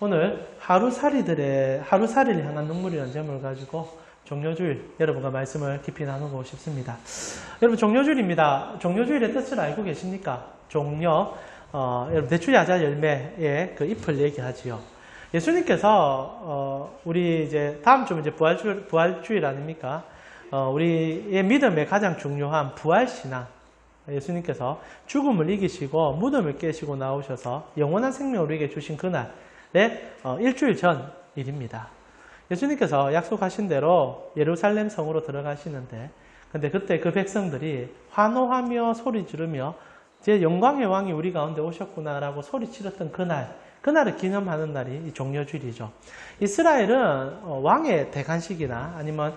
오늘 하루살이를 향한 눈물이라는 제목을 가지고 종려주일 여러분과 말씀을 깊이 나누고 싶습니다. 여러분 종려주일입니다. 종려주일의 뜻을 알고 계십니까? 종려, 여러분 대추야자 열매의 그 잎을 얘기하지요. 예수님께서 우리 이제 다음 주면 이제 부활주일 아닙니까? 우리의 믿음의 가장 중요한 부활신앙. 예수님께서 죽음을 이기시고 무덤을 깨시고 나오셔서 영원한 생명을 우리에게 주신 그날의 일주일 전 일입니다. 예수님께서 약속하신 대로 예루살렘 성으로 들어가시는데, 근데 그때 그 백성들이 환호하며 소리 지르며 제 영광의 왕이 우리 가운데 오셨구나라고 소리 지렀던 그날을 기념하는 날이 이 종려주일이죠. 이스라엘은 왕의 대관식이나 아니면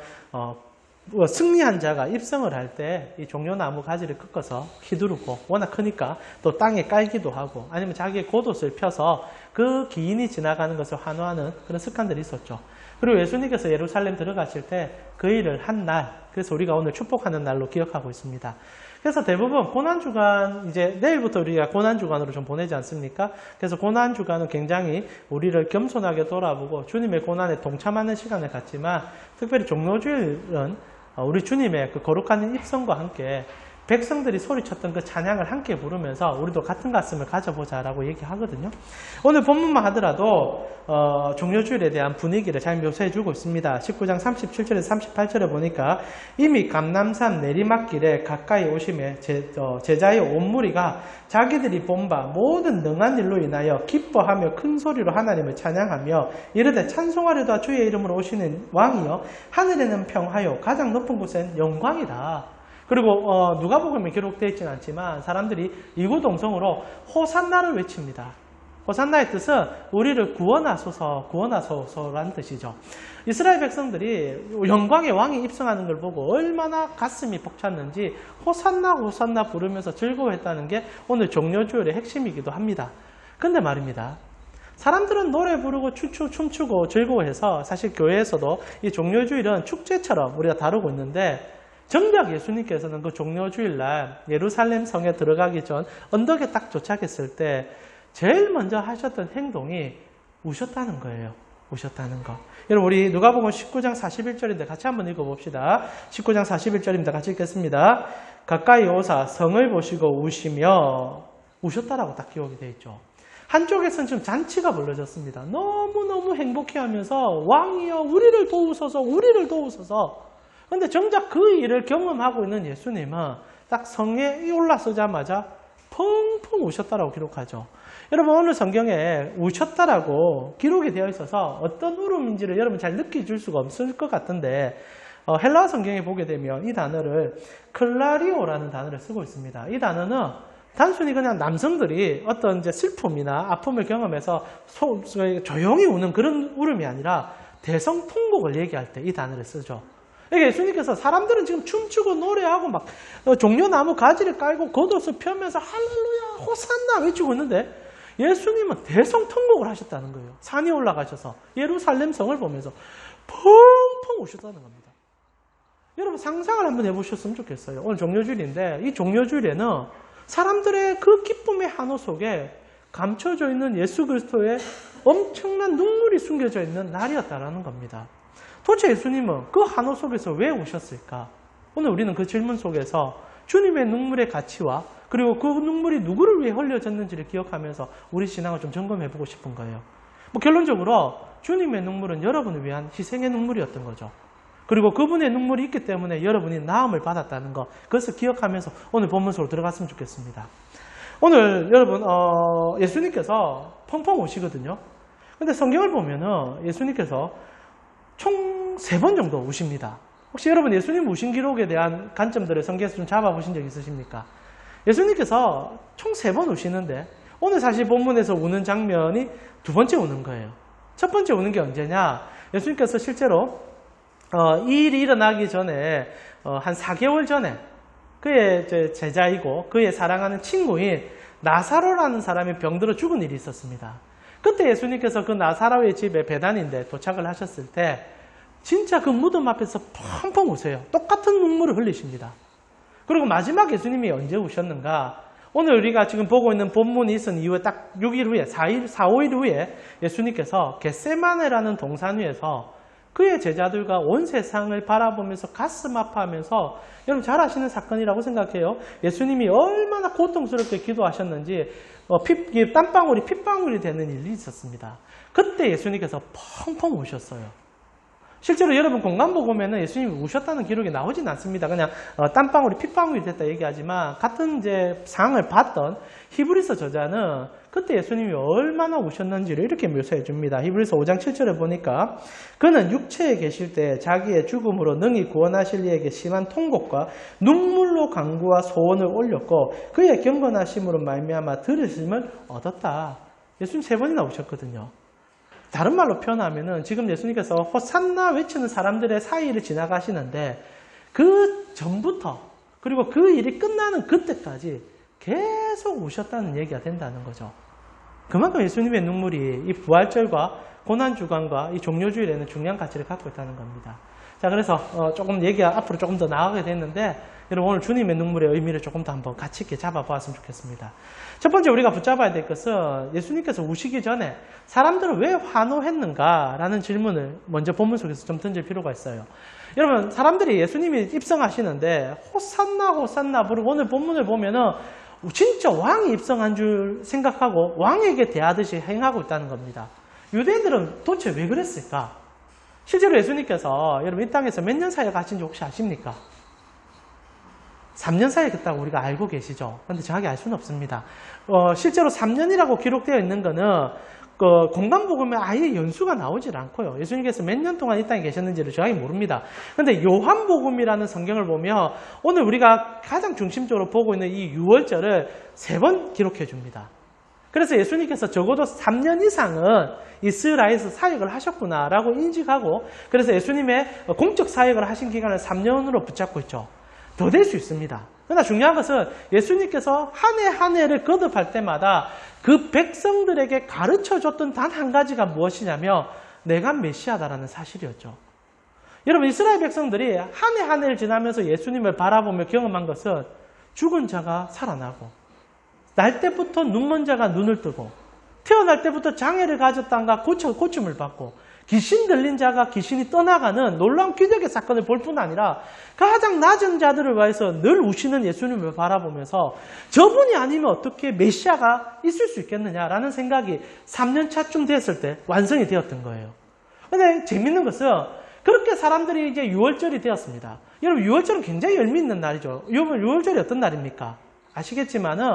승리한 자가 입성을 할 때 이 종려나무 가지를 꺾어서 휘두르고, 워낙 크니까 또 땅에 깔기도 하고, 아니면 자기의 겉옷을 펴서 그 기인이 지나가는 것을 환호하는 그런 습관들이 있었죠. 그리고 예수님께서 예루살렘 들어가실 때 그 일을 한 날, 그래서 우리가 오늘 축복하는 날로 기억하고 있습니다. 그래서 대부분 고난주간, 이제 내일부터 우리가 고난주간으로 좀 보내지 않습니까? 그래서 고난주간은 굉장히 우리를 겸손하게 돌아보고 주님의 고난에 동참하는 시간을 갖지만, 특별히 종려주일은 우리 주님의 그 거룩한 입성과 함께 백성들이 소리쳤던 그 찬양을 함께 부르면서 우리도 같은 가슴을 가져보자라고 얘기하거든요. 오늘 본문만 하더라도 종려주일에 대한 분위기를 잘 묘사해주고 있습니다. 19장 37절에서 38절에 보니까 이미 감람산 내리막길에 가까이 오심에 제자의 온 무리가 자기들이 본 바 모든 능한 일로 인하여 기뻐하며 큰 소리로 하나님을 찬양하며 이르되 찬송하려다 주의 이름으로 오시는 왕이여 하늘에는 평하여 가장 높은 곳엔 영광이다. 그리고 누가복음에 기록되어 있지는 않지만 사람들이 이구동성으로 호산나를 외칩니다. 호산나의 뜻은 우리를 구원하소서, 구원하소서라는 뜻이죠. 이스라엘 백성들이 영광의 왕이 입성하는 걸 보고 얼마나 가슴이 벅찼는지 호산나 호산나 부르면서 즐거워했다는 게 오늘 종려주일의 핵심이기도 합니다. 근데 말입니다, 사람들은 노래 부르고 춤추고 즐거워해서 사실 교회에서도 이 종려주일은 축제처럼 우리가 다루고 있는데, 정작 예수님께서는 그 종려주일날 예루살렘 성에 들어가기 전 언덕에 딱 도착했을 때 제일 먼저 하셨던 행동이 우셨다는 거예요. 우셨다는 거. 여러분, 우리 누가복음 19장 41절인데 같이 한번 읽어봅시다. 19장 41절입니다. 같이 읽겠습니다. 가까이 오사 성을 보시고 우시며, 우셨다라고 딱 기록이 되어 있죠. 한쪽에서는 지금 잔치가 벌어졌습니다. 너무너무 행복해하면서 왕이여 우리를 도우소서, 우리를 도우소서. 그런데 정작 그 일을 경험하고 있는 예수님은 딱 성에 올라서자마자 펑펑 우셨다라고 기록하죠. 여러분, 오늘 성경에 우셨다라고 기록이 되어 있어서 어떤 울음인지를 여러분 잘 느껴줄 수가 없을 것 같은데, 헬라어 성경에 보게 되면 이 단어를 클라리오라는 단어를 쓰고 있습니다. 이 단어는 단순히 그냥 남성들이 어떤 이제 슬픔이나 아픔을 경험해서 조용히 우는 그런 울음이 아니라 대성통곡을 얘기할 때 이 단어를 쓰죠. 그러니까 예수님께서 사람들은 지금 춤추고 노래하고 막 종려나무 가지를 깔고 겉옷을 펴면서 할렐루야 호산나 외치고 있는데, 예수님은 대성통곡을 하셨다는 거예요. 산에 올라가셔서 예루살렘 성을 보면서 펑펑 우셨다는 겁니다. 여러분 상상을 한번 해보셨으면 좋겠어요. 오늘 종려주일인데 이 종려주일에는 사람들의 그 기쁨의 한호 속에 감춰져 있는 예수 그리스도의 엄청난 눈물이 숨겨져 있는 날이었다라는 겁니다. 도대체 예수님은 그 한호 속에서 왜 우셨을까? 오늘 우리는 그 질문 속에서 주님의 눈물의 가치와 그리고 그 눈물이 누구를 위해 흘려졌는지를 기억하면서 우리 신앙을 좀 점검해보고 싶은 거예요. 결론적으로 주님의 눈물은 여러분을 위한 희생의 눈물이었던 거죠. 그리고 그분의 눈물이 있기 때문에 여러분이 나음을 받았다는 것, 그것을 기억하면서 오늘 본문 속으로 들어갔으면 좋겠습니다. 오늘 여러분 예수님께서 펑펑 우시거든요. 근데 성경을 보면은 예수님께서 총 3번 정도 우십니다. 혹시 여러분 예수님 우신 기록에 대한 관점들을 성경에서 좀 잡아보신 적 있으십니까? 예수님께서 총 3번 우시는데 오늘 사실 본문에서 우는 장면이 2번째 우는 거예요. 첫 번째 우는 게 언제냐? 예수님께서 실제로 이 일이 일어나기 전에 한 4개월 전에 그의 제자이고 그의 사랑하는 친구인 나사로라는 사람이 병들어 죽은 일이 있었습니다. 그때 예수님께서 그 나사로의 집에 베단인데 도착을 하셨을 때 진짜 그 무덤 앞에서 펑펑 우세요. 똑같은 눈물을 흘리십니다. 그리고 마지막 예수님이 언제 우셨는가? 오늘 우리가 지금 보고 있는 본문이 있은 이후에 딱 6일 후에, 4, 5일 후에 예수님께서 겟세마네라는 동산 위에서 그의 제자들과 온 세상을 바라보면서 가슴 아파하면서, 여러분 잘 아시는 사건이라고 생각해요. 예수님이 얼마나 고통스럽게 기도하셨는지 땀방울이 핏방울이 되는 일이 있었습니다. 그때 예수님께서 펑펑 우셨어요. 실제로 여러분 공간복음에는 예수님이 우셨다는 기록이 나오진 않습니다. 그냥 땀방울이 핏방울이 됐다 얘기하지만, 같은 이제 상을 봤던 히브리서 저자는 그때 예수님이 얼마나 우셨는지를 이렇게 묘사해 줍니다. 히브리서 5장 7절에 보니까 그는 육체에 계실 때 자기의 죽음으로 능히 구원하실 이에게 심한 통곡과 눈물로 간구와 소원을 올렸고 그의 경건하심으로 말미암아 들으심을 얻었다. 예수님 3번이나 우셨거든요. 다른 말로 표현하면은 지금 예수님께서 호산나 외치는 사람들의 사이를 지나가시는데 그 전부터 그리고 그 일이 끝나는 그때까지 계속 우셨다는 얘기가 된다는 거죠. 그만큼 예수님의 눈물이 이 부활절과 고난주간과 이 종료주일에는 중요한 가치를 갖고 있다는 겁니다. 자, 그래서 조금 얘기가 앞으로 조금 더 나아가게 됐는데, 여러분 오늘 주님의 눈물의 의미를 조금 더 한번 같이 있게 잡아보았으면 좋겠습니다. 첫 번째 우리가 붙잡아야 될 것은 예수님께서 우시기 전에 사람들은 왜 환호했는가라는 질문을 먼저 본문 속에서 좀 던질 필요가 있어요. 여러분, 사람들이 예수님이 입성하시는데 호산나 호산나 부르고, 오늘 본문을 보면은 진짜 왕이 입성한 줄 생각하고 왕에게 대하듯이 행하고 있다는 겁니다. 유대인들은 도대체 왜 그랬을까? 실제로 예수님께서 여러분 이 땅에서 몇 년 사역 하신지 혹시 아십니까? 3년 사역했다고 우리가 알고 계시죠? 그런데 정확히 알 수는 없습니다. 실제로 3년이라고 기록되어 있는 거는 공간복음에 아예 연수가 나오질 않고요. 예수님께서 몇 년 동안 이 땅에 계셨는지를 정확히 모릅니다. 그런데 요한복음이라는 성경을 보면 오늘 우리가 가장 중심적으로 보고 있는 이 유월절을 3번 기록해 줍니다. 그래서 예수님께서 적어도 3년 이상은 이스라엘에서 사역을 하셨구나라고 인식하고, 그래서 예수님의 공적 사역을 하신 기간을 3년으로 붙잡고 있죠. 더 될 수 있습니다. 그러나 중요한 것은 예수님께서 한 해 한 해를 거듭할 때마다 그 백성들에게 가르쳐줬던 단 한 가지가 무엇이냐면 내가 메시아다라는 사실이었죠. 여러분, 이스라엘 백성들이 한 해 한 해를 지나면서 예수님을 바라보며 경험한 것은 죽은 자가 살아나고, 날 때부터 눈먼 자가 눈을 뜨고, 태어날 때부터 장애를 가졌다가 고침을 받고, 귀신 들린 자가 귀신이 떠나가는 놀라운 기적의 사건을 볼 뿐 아니라 가장 낮은 자들을 위해서 늘 우시는 예수님을 바라보면서 저분이 아니면 어떻게 메시아가 있을 수 있겠느냐라는 생각이 3년 차쯤 됐을 때 완성이 되었던 거예요. 근데 재밌는 것은 그렇게 사람들이 이제 6월절이 되었습니다. 여러분, 6월절은 굉장히 의미 있는 날이죠. 여러분, 6월절이 어떤 날입니까? 아시겠지만은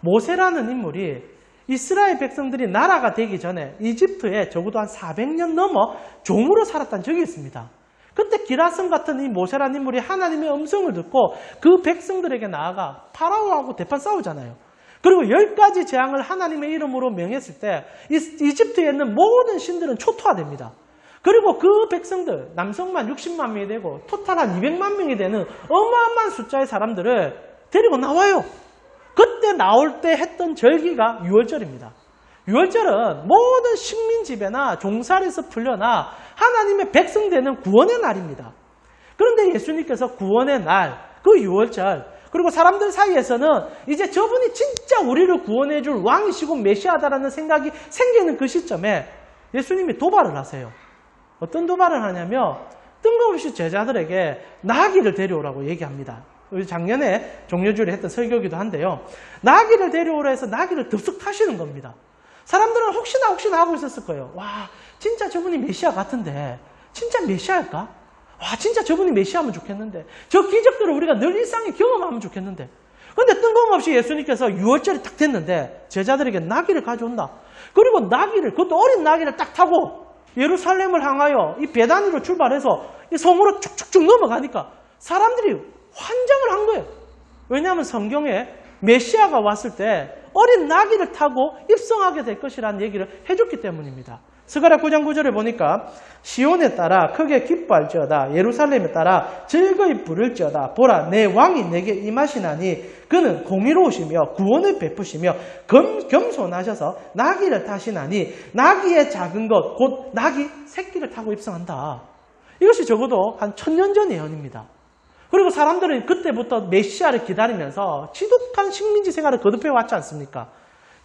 모세라는 인물이 이스라엘 백성들이 나라가 되기 전에 이집트에 적어도 한 400년 넘어 종으로 살았다는 적이 있습니다. 그때 기라성 같은 이 모세라는 인물이 하나님의 음성을 듣고 그 백성들에게 나아가 파라오하고 대판 싸우잖아요. 그리고 10가지 재앙을 하나님의 이름으로 명했을 때 이집트에 있는 모든 신들은 초토화됩니다. 그리고 그 백성들, 남성만 60만 명이 되고 토탈 한 200만 명이 되는 어마어마한 숫자의 사람들을 데리고 나와요. 그때 나올 때 했던 절기가 유월절입니다. 유월절은 모든 식민 지배나 종살에서 풀려나 하나님의 백성 되는 구원의 날입니다. 그런데 예수님께서 구원의 날, 그 유월절, 그리고 사람들 사이에서는 이제 저분이 진짜 우리를 구원해 줄 왕이시고 메시아다라는 생각이 생기는 그 시점에 예수님이 도발을 하세요. 어떤 도발을 하냐면 뜬금없이 제자들에게 나귀를 데려오라고 얘기합니다. 우리 작년에 종료주일에 했던 설교기도 한데요. 나귀를 데려오라 해서 나귀를 덥석 타시는 겁니다. 사람들은 혹시나 하고 있었을 거예요. 와, 진짜 저분이 메시아 같은데 진짜 메시아일까? 와, 진짜 저분이 메시아면 좋겠는데, 저 기적들을 우리가 늘 일상에 경험하면 좋겠는데. 그런데 뜬금없이 예수님께서 유월절이 딱 됐는데 제자들에게 나귀를 가져온다. 그리고 나귀를, 그것도 어린 나귀를 딱 타고 예루살렘을 향하여 이 베다니로 출발해서 이 성으로 쭉쭉쭉 넘어가니까 사람들이 환장을 한 거예요. 왜냐하면 성경에 메시아가 왔을 때 어린 나귀를 타고 입성하게 될 것이라는 얘기를 해줬기 때문입니다. 스가랴 9장 9절에 보니까 시온에 따라 크게 기뻐할지어다, 예루살렘에 따라 즐거이 부를지어다. 보라, 내 왕이 내게 임하시나니 그는 공의로우시며 구원을 베푸시며 겸손하셔서 나귀를 타시나니 나귀의 작은 것 곧 나귀 새끼를 타고 입성한다. 이것이 적어도 한 1000년 전 예언입니다. 그리고 사람들은 그때부터 메시아를 기다리면서 지독한 식민지 생활을 거듭해 왔지 않습니까?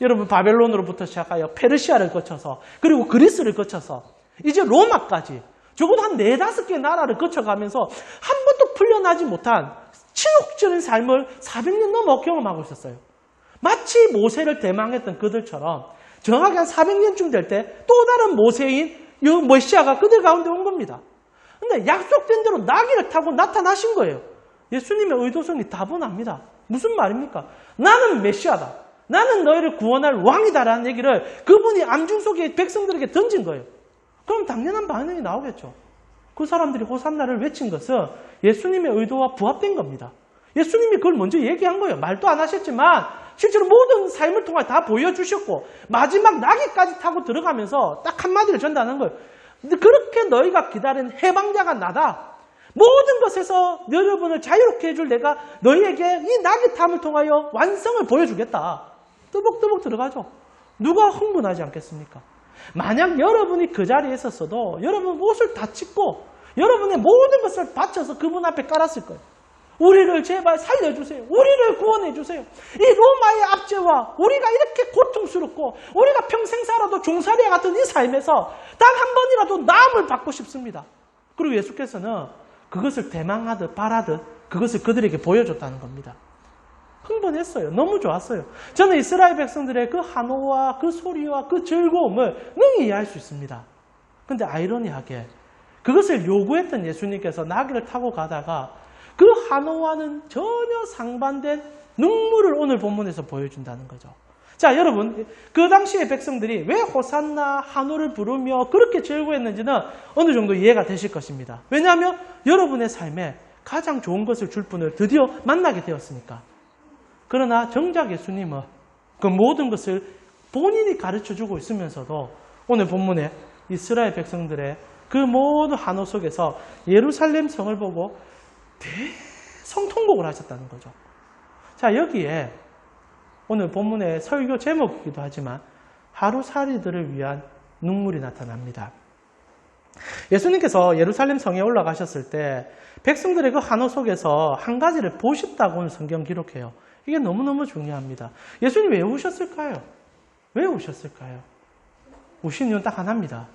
여러분 바벨론으로부터 시작하여 페르시아를 거쳐서 그리고 그리스를 거쳐서 이제 로마까지 적어도 한 4-5개 나라를 거쳐가면서 한 번도 풀려나지 못한 치욕적인 삶을 400년 넘어 경험하고 있었어요. 마치 모세를 대망했던 그들처럼 정확히 한 400년쯤 될 때 또 다른 모세인 메시아가 그들 가운데 온 겁니다. 근데 약속된 대로 나귀를 타고 나타나신 거예요. 예수님의 의도성이 다분합니다. 무슨 말입니까? 나는 메시아다. 나는 너희를 구원할 왕이다라는 얘기를 그분이 암중 속에 백성들에게 던진 거예요. 그럼 당연한 반응이 나오겠죠. 그 사람들이 호산나를 외친 것은 예수님의 의도와 부합된 겁니다. 예수님이 그걸 먼저 얘기한 거예요. 말도 안 하셨지만 실제로 모든 삶을 통해 다 보여주셨고 마지막 나귀까지 타고 들어가면서 딱 한마디를 전달하는 거예요. 그렇게 너희가 기다린 해방자가 나다. 모든 것에서 여러분을 자유롭게 해줄 내가 너희에게 이 나귀 탐을 통하여 완성을 보여주겠다. 뜨벅뜨벅 들어가죠. 누가 흥분하지 않겠습니까? 만약 여러분이 그 자리에 있었어도 여러분 옷을 다 찢고 여러분의 모든 것을 바쳐서 그분 앞에 깔았을 거예요. 우리를 제발 살려주세요. 우리를 구원해주세요. 이 로마의 압제와 우리가 이렇게 고통스럽고 우리가 평생 살아도 종살이와 같은 이 삶에서 단 한 번이라도 나음을 받고 싶습니다. 그리고 예수께서는 그것을 대망하듯 바라듯 그것을 그들에게 보여줬다는 겁니다. 흥분했어요. 너무 좋았어요. 저는 이스라엘 백성들의 그 환호와 그 소리와 그 즐거움을 능히 이해할 수 있습니다. 그런데 아이러니하게 그것을 요구했던 예수님께서 나귀를 타고 가다가 그 환호와는 전혀 상반된 눈물을 오늘 본문에서 보여준다는 거죠. 자, 여러분, 그 당시의 백성들이 왜 호산나 환호를 부르며 그렇게 즐거워했는지는 어느 정도 이해가 되실 것입니다. 왜냐하면 여러분의 삶에 가장 좋은 것을 줄 분을 드디어 만나게 되었으니까. 그러나 정작 예수님은 그 모든 것을 본인이 가르쳐주고 있으면서도 오늘 본문에 이스라엘 백성들의 그 모든 환호 속에서 예루살렘 성을 보고 대성통곡을 하셨다는 거죠. 자, 여기에 오늘 본문의 설교 제목이기도 하지만 하루살이들을 위한 눈물이 나타납니다. 예수님께서 예루살렘 성에 올라가셨을 때 백성들의 그 환호 속에서 한 가지를 보셨다고 오늘 성경 기록해요. 이게 너무너무 중요합니다. 예수님 왜 우셨을까요? 왜 우셨을까요? 우신 이유는 딱 하나입니다.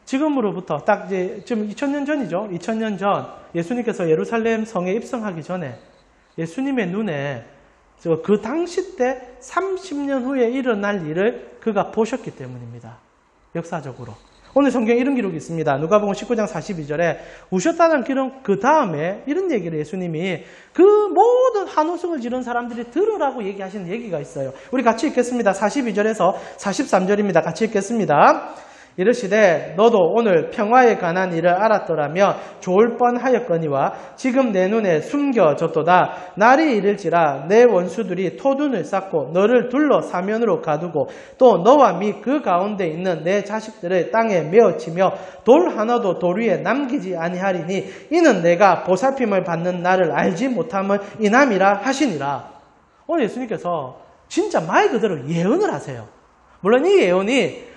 지금으로부터 딱 이제 지금 2000년 전이죠. 2000년 전 예수님께서 예루살렘 성에 입성하기 전에 예수님의 눈에 그 당시 때 30년 후에 일어날 일을 그가 보셨기 때문입니다. 역사적으로. 오늘 성경에 이런 기록이 있습니다. 누가복음 19장 42절에 우셨다는 기록 그 다음에 이런 얘기를 예수님이 그 모든 환호성을 지른 사람들이 들으라고 얘기하시는 얘기가 있어요. 우리 같이 읽겠습니다. 42절에서 43절입니다. 같이 읽겠습니다. 이르시되 너도 오늘 평화에 관한 일을 알았더라면 좋을 뻔하였거니와 지금 내 눈에 숨겨졌도다. 날이 이를지라 내 원수들이 토둔을 쌓고 너를 둘러 사면으로 가두고 또 너와 및 그 가운데 있는 내 자식들을 땅에 메어치며 돌 하나도 돌 위에 남기지 아니하리니 이는 내가 보살핌을 받는 날을 알지 못함을 인함이라 하시니라. 오늘 예수님께서 진짜 말 그대로 예언을 하세요. 물론 이 예언이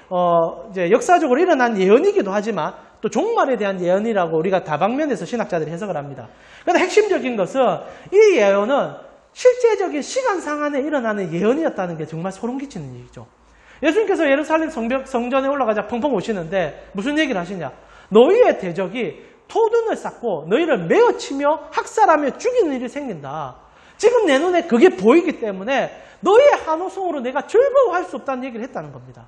이제 역사적으로 일어난 예언이기도 하지만 또 종말에 대한 예언이라고 우리가 다방면에서 신학자들이 해석을 합니다. 그런데 핵심적인 것은 이 예언은 실제적인 시간상 안에 일어나는 예언이었다는 게 정말 소름 끼치는 얘기죠. 예수님께서 예루살렘 성전에 올라가자 펑펑 오시는데 무슨 얘기를 하시냐? 너희의 대적이 토둔을 쌓고 너희를 메어치며 학살하며 죽이는 일이 생긴다. 지금 내 눈에 그게 보이기 때문에 너희의 한호성으로 내가 즐거워할 수 없다는 얘기를 했다는 겁니다.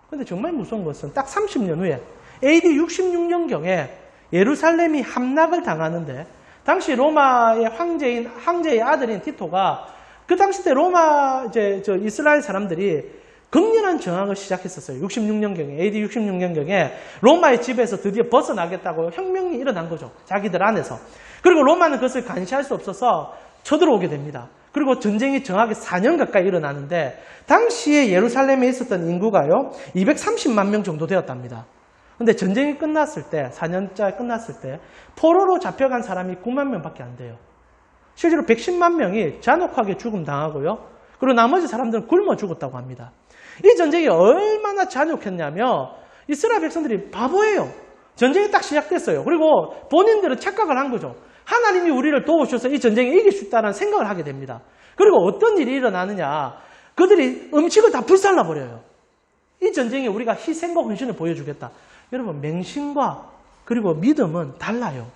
그런데 정말 무서운 것은 딱 30년 후에 AD 66년경에 예루살렘이 함락을 당하는데 당시 로마의 황제의 아들인 티토가 그 당시 때 로마 이스라엘 사람들이 극렬한 저항을 시작했었어요. 66년경에 AD 66년경에 로마의 집에서 드디어 벗어나겠다고 혁명이 일어난 거죠. 자기들 안에서. 그리고 로마는 그것을 간시할 수 없어서 쳐들어오게 됩니다. 그리고 전쟁이 정확히 4년 가까이 일어나는데 당시에 예루살렘에 있었던 인구가요 230만 명 정도 되었답니다. 그런데 전쟁이 끝났을 때 4년째 끝났을 때 포로로 잡혀간 사람이 9만 명밖에 안 돼요. 실제로 110만 명이 잔혹하게 죽음 당하고요. 그리고 나머지 사람들은 굶어 죽었다고 합니다. 이 전쟁이 얼마나 잔혹했냐면 이스라엘 백성들이 바보예요. 전쟁이 딱 시작됐어요. 그리고 본인들은 착각을 한 거죠. 하나님이 우리를 도우셔서 이 전쟁에 이길 수 있다는 생각을 하게 됩니다. 그리고 어떤 일이 일어나느냐. 그들이 음식을 다 불살라버려요. 이 전쟁에 우리가 희생과 헌신을 보여주겠다. 여러분, 맹신과 그리고 믿음은 달라요.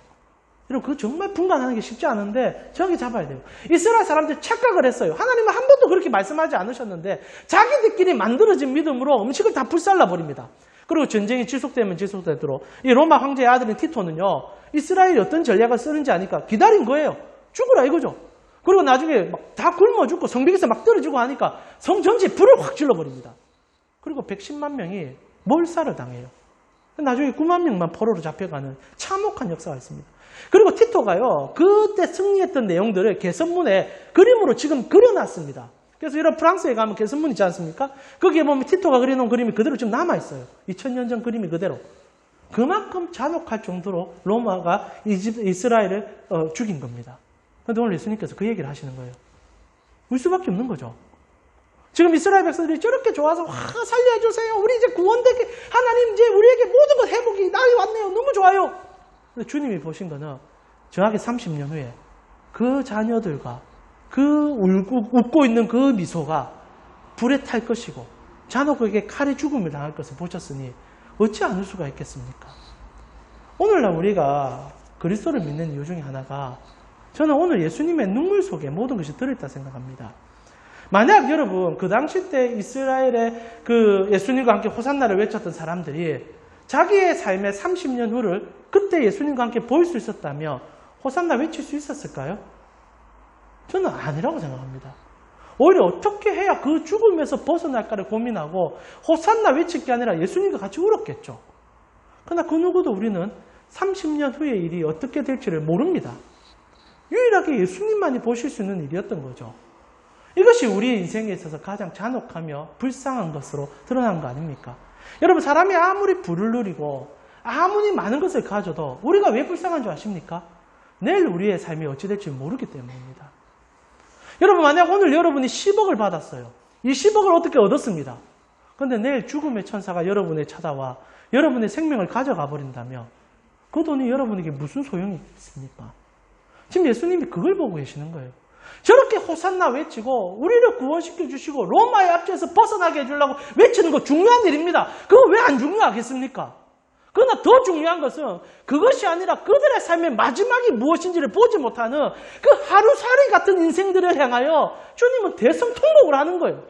여러분, 그거 정말 분간하는 게 쉽지 않은데 정확히 잡아야 돼요. 이스라엘 사람들이 착각을 했어요. 하나님은 한 번도 그렇게 말씀하지 않으셨는데 자기들끼리 만들어진 믿음으로 음식을 다 불살라버립니다. 그리고 전쟁이 지속되면 지속되도록 이 로마 황제의 아들인 티토는요. 이스라엘이 어떤 전략을 쓰는지 아니까 기다린 거예요. 죽으라 이거죠. 그리고 나중에 막 다 굶어 죽고 성벽에서 막 떨어지고 하니까 성 전체에 불을 확 질러버립니다. 그리고 110만 명이 몰살을 당해요. 나중에 9만 명만 포로로 잡혀가는 참혹한 역사가 있습니다. 그리고 티토가요. 그때 승리했던 내용들을 개선문에 그림으로 지금 그려놨습니다. 그래서 이런 프랑스에 가면 개선문 있지 않습니까? 거기에 보면 티토가 그려놓은 그림이 그대로 지금 남아있어요. 2000년 전 그림이 그대로. 그만큼 잔혹할 정도로 로마가 이스라엘을 죽인 겁니다. 그런데 오늘 예수님께서 그 얘기를 하시는 거예요. 울 수밖에 없는 거죠. 지금 이스라엘 백성들이 저렇게 좋아서 와 살려주세요. 우리 이제 구원되게 하나님 이제 우리에게 모든 것 회복이 날이 왔네요. 너무 좋아요. 근데 주님이 보신 거는 정확히 30년 후에 그 자녀들과 그 웃고 있는 그 미소가 불에 탈 것이고 잔혹하게 칼에 죽음을 당할 것을 보셨으니 어찌 않을 수가 있겠습니까? 오늘날 우리가 그리스도를 믿는 이유 중에 하나가 저는 오늘 예수님의 눈물 속에 모든 것이 들어있다 생각합니다. 만약 여러분 그 당시 때 이스라엘의 그 예수님과 함께 호산나를 외쳤던 사람들이 자기의 삶의 30년 후를 그때 예수님과 함께 볼 수 있었다면 호산나 외칠 수 있었을까요? 저는 아니라고 생각합니다. 오히려 어떻게 해야 그 죽음에서 벗어날까를 고민하고 호산나 외칠 게 아니라 예수님과 같이 울었겠죠. 그러나 그 누구도 우리는 30년 후의 일이 어떻게 될지를 모릅니다. 유일하게 예수님만이 보실 수 있는 일이었던 거죠. 이것이 우리의 인생에 있어서 가장 잔혹하며 불쌍한 것으로 드러난 거 아닙니까? 여러분, 사람이 아무리 부를 누리고 아무리 많은 것을 가져도 우리가 왜 불쌍한 줄 아십니까? 내일 우리의 삶이 어찌 될지 모르기 때문입니다. 여러분, 만약 오늘 여러분이 10억을 받았어요. 이 10억을 어떻게 얻었습니다. 그런데 내일 죽음의 천사가 여러분에 찾아와 여러분의 생명을 가져가 버린다면 그 돈이 여러분에게 무슨 소용이 있습니까? 지금 예수님이 그걸 보고 계시는 거예요. 저렇게 호산나 외치고 우리를 구원시켜 주시고 로마의 압제에서 벗어나게 해주려고 외치는 거 중요한 일입니다. 그거 왜 안 중요하겠습니까? 그러나 더 중요한 것은 그것이 아니라 그들의 삶의 마지막이 무엇인지를 보지 못하는 그 하루살이 같은 인생들을 향하여 주님은 대성통곡을 하는 거예요.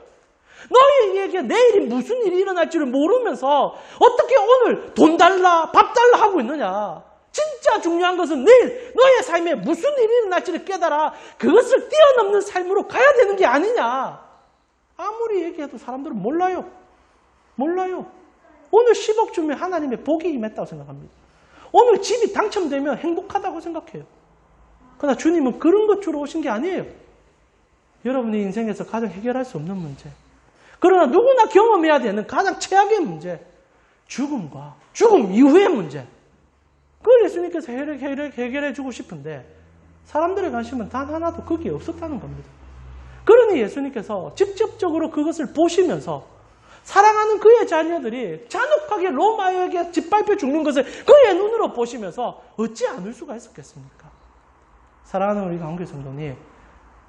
너희에게 내일이 무슨 일이 일어날지를 모르면서 어떻게 오늘 돈 달라 밥 달라 하고 있느냐. 진짜 중요한 것은 내일 너의 삶에 무슨 일이 일어날지를 깨달아 그것을 뛰어넘는 삶으로 가야 되는 게 아니냐. 아무리 얘기해도 사람들은 몰라요. 오늘 10억 주면 하나님의 복이 임했다고 생각합니다. 오늘 집이 당첨되면 행복하다고 생각해요. 그러나 주님은 그런 것 주러 오신 게 아니에요. 여러분의 인생에서 가장 해결할 수 없는 문제. 그러나 누구나 경험해야 되는 가장 최악의 문제. 죽음과 죽음 이후의 문제. 그걸 예수님께서 해결해 주고 싶은데 사람들의 관심은 단 하나도 거기에 없었다는 겁니다. 그러니 예수님께서 직접적으로 그것을 보시면서 사랑하는 그의 자녀들이 잔혹하게 로마에게 짓밟혀 죽는 것을 그의 눈으로 보시면서 어찌 않을 수가 있었겠습니까? 사랑하는 우리 강교회 성도님,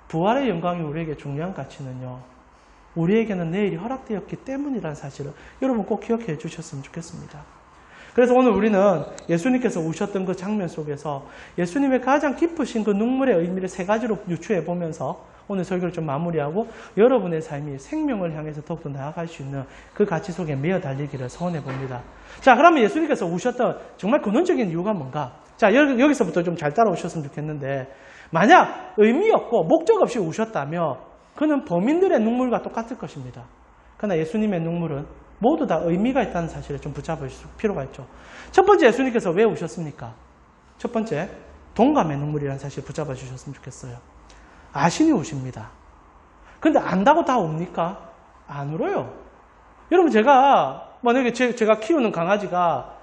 부활의 영광이 우리에게 중요한 가치는요, 우리에게는 내일이 허락되었기 때문이라는 사실을 여러분 꼭 기억해 주셨으면 좋겠습니다. 그래서 오늘 우리는 예수님께서 우셨던 그 장면 속에서 예수님의 가장 깊으신 그 눈물의 의미를 세 가지로 유추해 보면서 오늘 설교를 좀 마무리하고 여러분의 삶이 생명을 향해서 더욱더 나아갈 수 있는 그 가치 속에 매어 달리기를 소원해 봅니다. 자, 그러면 예수님께서 우셨던 정말 근원적인 이유가 뭔가? 자, 여기서부터 좀 잘 따라오셨으면 좋겠는데 만약 의미 없고 목적 없이 우셨다면 그는 범인들의 눈물과 똑같을 것입니다. 그러나 예수님의 눈물은 모두 다 의미가 있다는 사실을 좀 붙잡을 필요가 있죠. 첫 번째, 예수님께서 왜 우셨습니까? 첫 번째, 동감의 눈물이라는 사실을 붙잡아 주셨으면 좋겠어요. 아신이 우십니다. 근데 안다고 다 웁니까? 안 울어요. 여러분, 만약에 제가 키우는 강아지가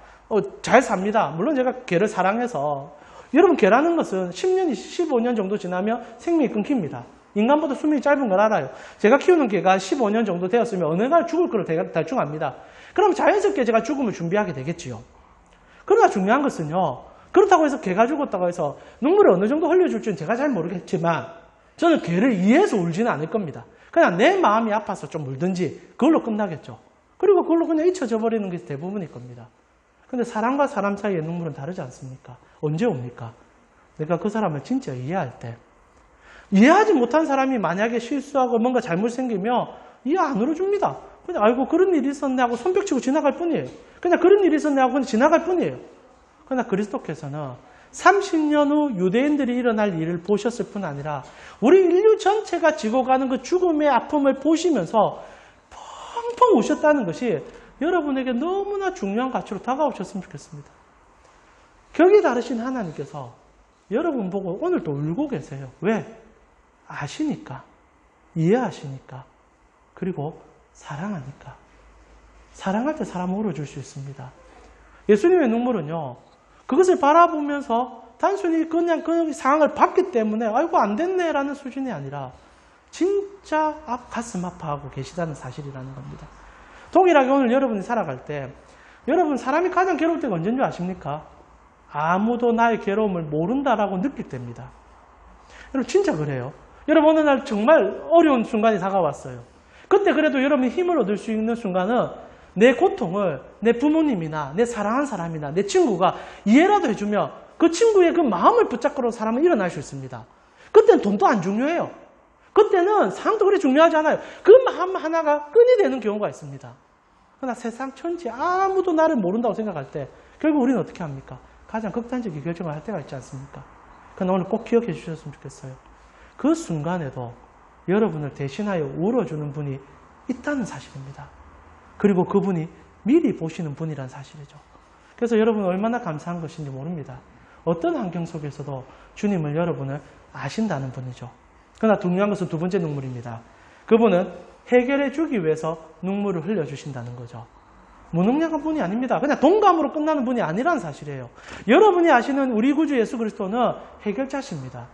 잘 삽니다. 물론 제가 개를 사랑해서. 여러분, 개라는 것은 10년, 15년 정도 지나면 생명이 끊깁니다. 인간보다 수명이 짧은 걸 알아요. 제가 키우는 개가 15년 정도 되었으면 어느 날 죽을 걸 대충 압니다. 그럼 자연스럽게 제가 죽음을 준비하게 되겠지요. 그러나 중요한 것은요, 그렇다고 해서 개가 죽었다고 해서 눈물을 어느 정도 흘려줄 줄은 제가 잘 모르겠지만 저는 개를 이해해서 울지는 않을 겁니다. 그냥 내 마음이 아파서 좀 울든지 그걸로 끝나겠죠. 그리고 그걸로 그냥 잊혀져 버리는 게 대부분일 겁니다. 근데 사람과 사람 사이의 눈물은 다르지 않습니까? 언제 옵니까? 내가 그 사람을 진짜 이해할 때. 이해하지 못한 사람이 만약에 실수하고 뭔가 잘못 생기면 이해 안 울어줍니다. 그냥 아이고 그런 일이 있었네 하고 손뼉치고 지나갈 뿐이에요. 그냥 그런 일이 있었네 하고 그냥 지나갈 뿐이에요. 그러나 그리스도께서는 30년 후 유대인들이 일어날 일을 보셨을 뿐 아니라 우리 인류 전체가 지고 가는 그 죽음의 아픔을 보시면서 펑펑 우셨다는 것이 여러분에게 너무나 중요한 가치로 다가오셨으면 좋겠습니다. 격이 다르신 하나님께서 여러분 보고 오늘도 울고 계세요. 왜? 아시니까, 이해하시니까, 그리고 사랑하니까. 사랑할 때 사람을 울어줄 수 있습니다. 예수님의 눈물은요, 그것을 바라보면서 단순히 그냥 그 상황을 봤기 때문에 아이고 안 됐네라는 수준이 아니라 진짜 가슴 아파하고 계시다는 사실이라는 겁니다. 동일하게 오늘 여러분이 살아갈 때 여러분 사람이 가장 괴로울 때가 언제인 줄 아십니까? 아무도 나의 괴로움을 모른다라고 느낄 때입니다. 여러분 진짜 그래요. 여러분 어느 날 정말 어려운 순간이 다가왔어요. 그때 그래도 여러분이 힘을 얻을 수 있는 순간은 내 고통을 내 부모님이나 내 사랑하는 사람이나 내 친구가 이해라도 해주면 그 친구의 그 마음을 붙잡고 사람은 일어날 수 있습니다. 그때는 돈도 안 중요해요. 그때는 상도 그리 중요하지 않아요. 그 마음 하나가 끈이 되는 경우가 있습니다. 그러나 세상 천지 아무도 나를 모른다고 생각할 때 결국 우리는 어떻게 합니까? 가장 극단적인 결정을 할 때가 있지 않습니까? 그러나 오늘 꼭 기억해 주셨으면 좋겠어요. 그 순간에도 여러분을 대신하여 울어주는 분이 있다는 사실입니다. 그리고 그분이 미리 보시는 분이라는 사실이죠. 그래서 여러분은 얼마나 감사한 것인지 모릅니다. 어떤 환경 속에서도 주님을 여러분을 아신다는 분이죠. 그러나 중요한 것은 두 번째 눈물입니다. 그분은 해결해 주기 위해서 눈물을 흘려주신다는 거죠. 무능력한 분이 아닙니다. 그냥 동감으로 끝나는 분이 아니라는 사실이에요. 여러분이 아시는 우리 구주 예수 그리스도는 해결자십니다.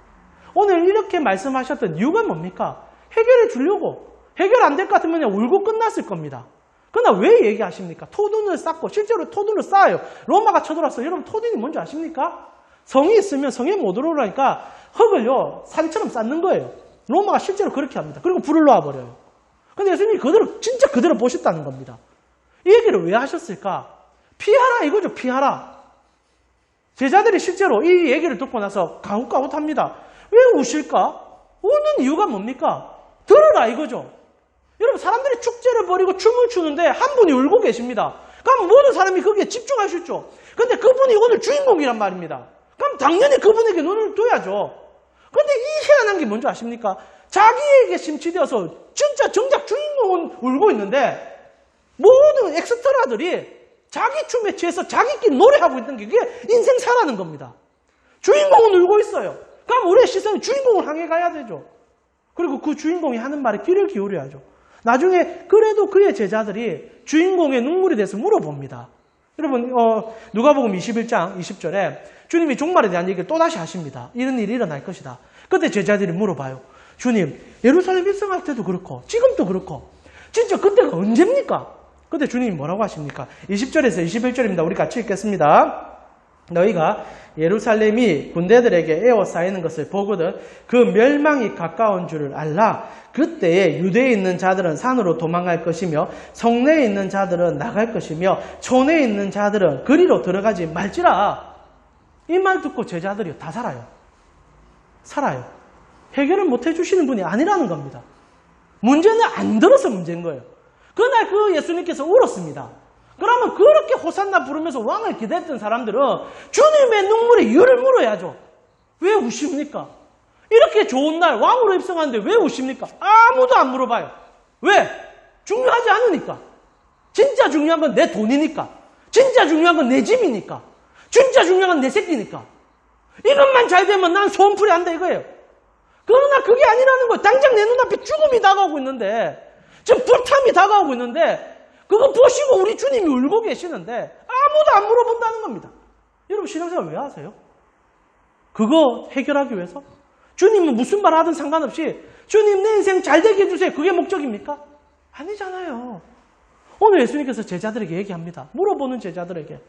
오늘 이렇게 말씀하셨던 이유가 뭡니까? 해결해 주려고. 해결 안 될 것 같으면 울고 끝났을 겁니다. 그러나 왜 얘기하십니까? 토둔을 쌓고 실제로 토둔을 쌓아요. 로마가 쳐들어왔어요. 여러분 토둔이 뭔지 아십니까? 성이 있으면 성에 못 들어오니까 흙을요 산처럼 쌓는 거예요. 로마가 실제로 그렇게 합니다. 그리고 불을 놓아버려요. 근데 예수님이 그대로 진짜 그대로 보셨다는 겁니다. 이 얘기를 왜 하셨을까? 피하라 이거죠. 피하라. 제자들이 실제로 이 얘기를 듣고 나서 가웃가웃합니다. 왜 우실까? 우는 이유가 뭡니까? 들으라 이거죠. 여러분 사람들이 축제를 벌이고 춤을 추는데 한 분이 울고 계십니다. 그럼 모든 사람이 거기에 집중할 수 있죠. 근데 그분이 오늘 주인공이란 말입니다. 그럼 당연히 그분에게 눈을 둬야죠. 근데 이 희한한 게 뭔지 아십니까? 자기에게 심취되어서 진짜 정작 주인공은 울고 있는데 모든 엑스트라들이 자기 춤에 취해서 자기끼리 노래하고 있는 게 그게 인생사라는 겁니다. 주인공은 울고 있어요. 그럼 우리의 시선이 주인공을 향해 가야 되죠. 그리고 그 주인공이 하는 말에 귀를 기울여야죠. 나중에 그래도 그의 제자들이 주인공의 눈물에 대해서 물어봅니다. 여러분 누가복음 21장 20절에 주님이 종말에 대한 얘기를 또다시 하십니다. 이런 일이 일어날 것이다. 그때 제자들이 물어봐요. 주님 예루살렘 입성할 때도 그렇고 지금도 그렇고 진짜 그때가 언제입니까? 그때 주님이 뭐라고 하십니까? 20절에서 21절입니다. 우리 같이 읽겠습니다. 너희가 예루살렘이 군대들에게 에워싸이는 것을 보거든 그 멸망이 가까운 줄을 알라. 그때에 유대에 있는 자들은 산으로 도망갈 것이며 성내에 있는 자들은 나갈 것이며 촌에 있는 자들은 그리로 들어가지 말지라. 이 말 듣고 제자들이 다 살아요. 살아요. 해결을 못 해주시는 분이 아니라는 겁니다. 문제는 안 들어서 문제인 거예요. 그날 그 예수님께서 울었습니다. 그러면 그렇게 호산나 부르면서 왕을 기대했던 사람들은 주님의 눈물의 이유를 물어야죠. 왜 우십니까? 이렇게 좋은 날 왕으로 입성하는데 왜 우십니까? 아무도 안 물어봐요. 왜? 중요하지 않으니까. 진짜 중요한 건 내 돈이니까. 진짜 중요한 건 내 집이니까. 진짜 중요한 건 내 새끼니까. 이것만 잘 되면 난 소원풀이 한다 이거예요. 그러나 그게 아니라는 거예요. 당장 내 눈앞에 죽음이 다가오고 있는데 지금 불탐이 다가오고 있는데 그거 보시고 우리 주님이 울고 계시는데 아무도 안 물어본다는 겁니다. 여러분 신앙생활 왜 하세요? 그거 해결하기 위해서? 주님은 무슨 말 하든 상관없이 주님 내 인생 잘 되게 해주세요. 그게 목적입니까? 아니잖아요. 오늘 예수님께서 제자들에게 얘기합니다. 물어보는 제자들에게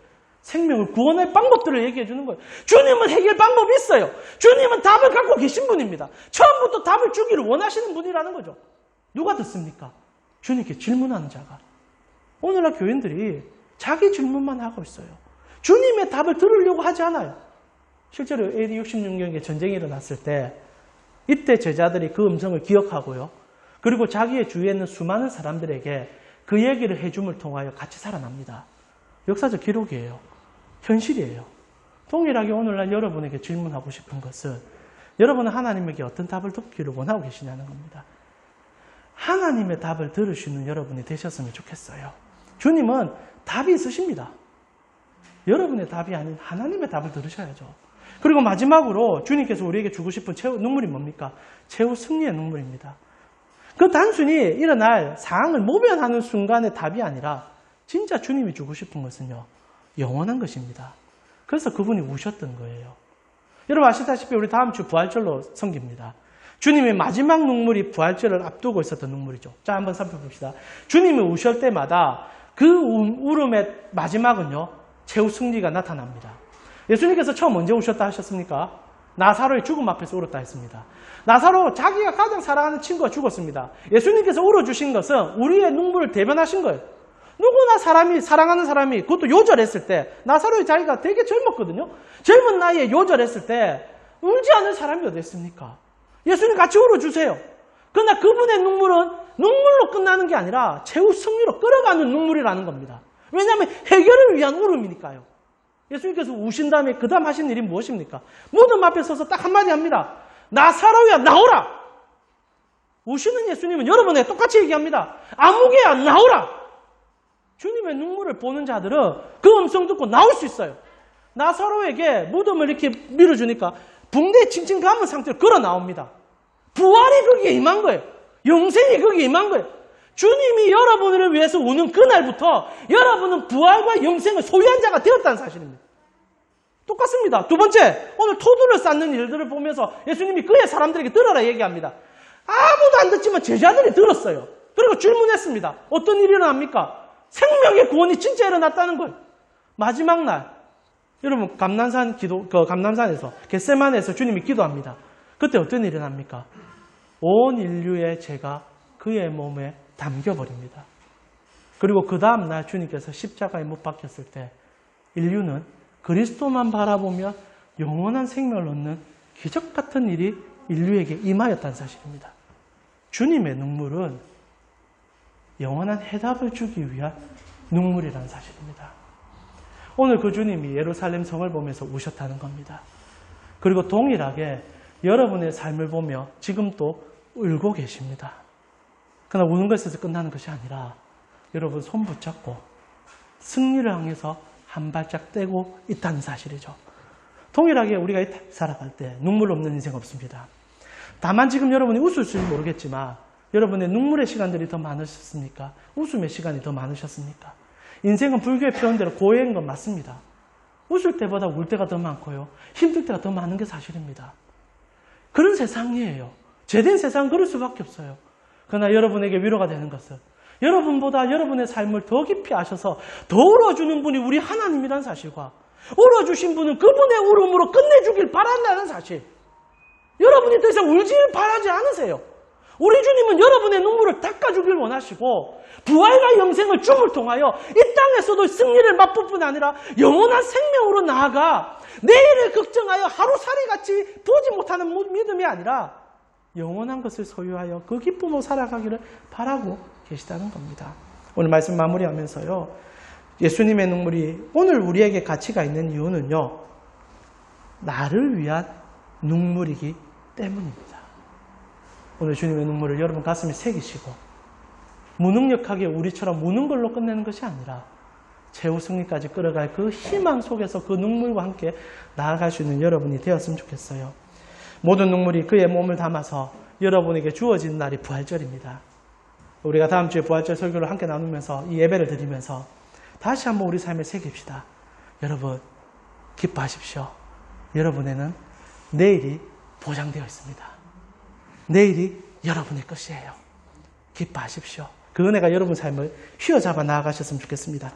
생명을 구원할 방법들을 얘기해 주는 거예요. 주님은 해결 방법이 있어요. 주님은 답을 갖고 계신 분입니다. 처음부터 답을 주기를 원하시는 분이라는 거죠. 누가 듣습니까? 주님께 질문하는 자가. 오늘날 교인들이 자기 질문만 하고 있어요. 주님의 답을 들으려고 하지 않아요. 실제로 AD 66년에 전쟁이 일어났을 때 이때 제자들이 그 음성을 기억하고요. 그리고 자기의 주위에 있는 수많은 사람들에게 그 얘기를 해줌을 통하여 같이 살아납니다. 역사적 기록이에요. 현실이에요. 동일하게 오늘날 여러분에게 질문하고 싶은 것은 여러분은 하나님에게 어떤 답을 듣기를 원하고 계시냐는 겁니다. 하나님의 답을 들을 수 있는 여러분이 되셨으면 좋겠어요. 주님은 답이 있으십니다. 여러분의 답이 아닌 하나님의 답을 들으셔야죠. 그리고 마지막으로 주님께서 우리에게 주고 싶은 최후 눈물이 뭡니까? 최후 승리의 눈물입니다. 그 단순히 일어날 상황을 모면하는 순간의 답이 아니라 진짜 주님이 주고 싶은 것은요, 영원한 것입니다. 그래서 그분이 우셨던 거예요. 여러분 아시다시피 우리 다음 주 부활절로 섬깁니다. 주님의 마지막 눈물이 부활절을 앞두고 있었던 눈물이죠. 자, 한번 살펴봅시다. 주님이 우실 때마다 그 울음의 마지막은요, 최후 승리가 나타납니다. 예수님께서 처음 언제 우셨다 하셨습니까? 나사로의 죽음 앞에서 울었다 했습니다. 나사로 자기가 가장 사랑하는 친구가 죽었습니다. 예수님께서 울어주신 것은 우리의 눈물을 대변하신 거예요. 누구나 사랑하는 사람이 그것도 요절했을 때, 나사로의 자기가 되게 젊었거든요. 젊은 나이에 요절했을 때 울지 않은 사람이 어디 있습니까? 예수님 같이 울어주세요. 그러나 그분의 눈물은 눈물로 끝나는 게 아니라 최후 승리로 끌어가는 눈물이라는 겁니다. 왜냐하면 해결을 위한 울음이니까요. 예수님께서 우신 다음에 그 다음 하신 일이 무엇입니까? 무덤 앞에 서서 딱 한마디 합니다. 나사로야 나오라. 우시는 예수님은 여러분에게 똑같이 얘기합니다. 아무개야 나오라. 주님의 눈물을 보는 자들은 그 음성 듣고 나올 수 있어요. 나사로에게 무덤을 이렇게 밀어주니까 붕대에 칭칭 감은 상태로 걸어 나옵니다. 부활이 거기에 임한 거예요. 영생이 거기에 임한 거예요. 주님이 여러분을 위해서 우는 그날부터 여러분은 부활과 영생을 소유한 자가 되었다는 사실입니다. 똑같습니다. 두 번째, 오늘 토두를 쌓는 일들을 보면서 예수님이 그의 사람들에게 들어라 얘기합니다. 아무도 안 듣지만 제자들이 들었어요. 그리고 질문했습니다. 어떤 일이 일어납니까? 생명의 구원이 진짜 일어났다는 거예요. 마지막 날, 여러분 감남산에서 겟세마네에서 주님이 기도합니다. 그때 어떤 일이 일어납니까? 온 인류의 죄가 그의 몸에 담겨버립니다. 그리고 그 다음 날 주님께서 십자가에 못 박혔을 때 인류는 그리스도만 바라보며 영원한 생명을 얻는 기적 같은 일이 인류에게 임하였다는 사실입니다. 주님의 눈물은 영원한 해답을 주기 위한 눈물이라는 사실입니다. 오늘 그 주님이 예루살렘 성을 보면서 우셨다는 겁니다. 그리고 동일하게 여러분의 삶을 보며 지금 또 울고 계십니다. 그러나 우는 것에서 끝나는 것이 아니라 여러분 손 붙잡고 승리를 향해서 한 발짝 떼고 있다는 사실이죠. 동일하게 우리가 이 땅을 살아갈 때 눈물 없는 인생 없습니다. 다만 지금 여러분이 웃을지는 모르겠지만 여러분의 눈물의 시간들이 더 많으셨습니까? 웃음의 시간이 더 많으셨습니까? 인생은 불교의 표현대로 고해인 건 맞습니다. 웃을 때보다 울 때가 더 많고요. 힘들 때가 더 많은 게 사실입니다. 그런 세상이에요. 죄된 세상은 그럴 수밖에 없어요. 그러나 여러분에게 위로가 되는 것은 여러분보다 여러분의 삶을 더 깊이 아셔서 더 울어주는 분이 우리 하나님이라는 사실과 울어주신 분은 그분의 울음으로 끝내주길 바란다는 사실. 여러분이 더 이상 울지를 바라지 않으세요. 우리 주님은 여러분의 눈물을 닦아주길 원하시고 부활과 영생을 줌을 통하여 이 땅에서도 승리를 맛볼 뿐 아니라 영원한 생명으로 나아가 내일을 걱정하여 하루살이같이 보지 못하는 믿음이 아니라 영원한 것을 소유하여 그 기쁨으로 살아가기를 바라고 계시다는 겁니다. 오늘 말씀 마무리하면서요. 예수님의 눈물이 오늘 우리에게 가치가 있는 이유는요. 나를 위한 눈물이기 때문입니다. 오늘 주님의 눈물을 여러분 가슴에 새기시고 무능력하게 우리처럼 우는 걸로 끝내는 것이 아니라 최후 승리까지 끌어갈 그 희망 속에서 그 눈물과 함께 나아갈 수 있는 여러분이 되었으면 좋겠어요. 모든 눈물이 그의 몸을 담아서 여러분에게 주어진 날이 부활절입니다. 우리가 다음 주에 부활절 설교를 함께 나누면서 이 예배를 드리면서 다시 한번 우리 삶에 새깁시다. 여러분 기뻐하십시오. 여러분에는 내일이 보장되어 있습니다. 내일이 여러분의 것이에요. 기뻐하십시오. 그 은혜가 여러분 삶을 휘어잡아 나아가셨으면 좋겠습니다.